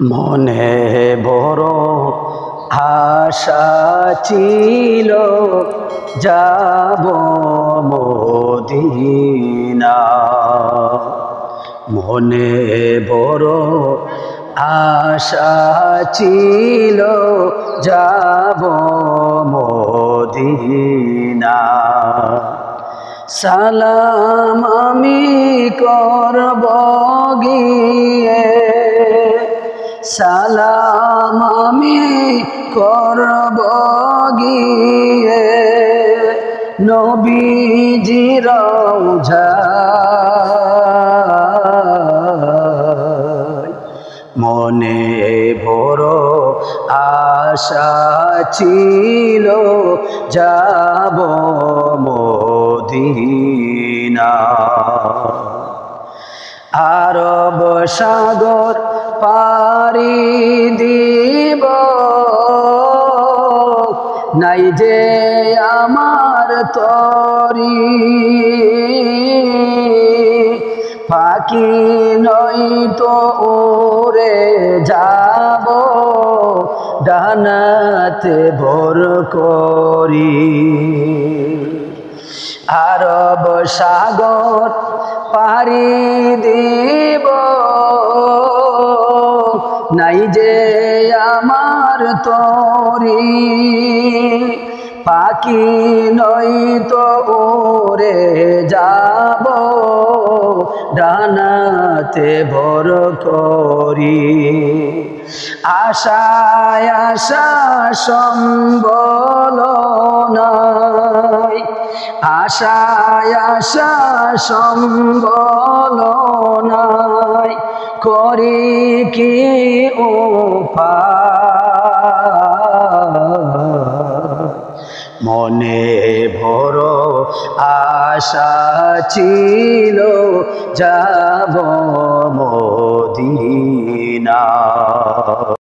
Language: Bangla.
মনে বড় আশা ছিল যাব মদিনা। মনে বড় আশা ছিল যাব মদিনা। সালাম আমি করব গিয়ে, সালাম আমি করব গিয়ে নবীজির রওজায়। মনে বড় আশা ছিল যাব মদিনা। আরব সাগর পাড়ি দিব, নাই যে আমার তরি। পাখি নই তো উড়ে যাব ডানাতে ভর করি। আরব সাগর পাড়ি দিব, নাই যে আমার তরি। পাখি নই তো উড়ে যাব ডানাতে ভর করি। আশায় আশা সম্বল নাই, আশায় আশা সম্বল নাই। করি কি উপায়, মনে বড় আশা ছিল যাব মদিনা।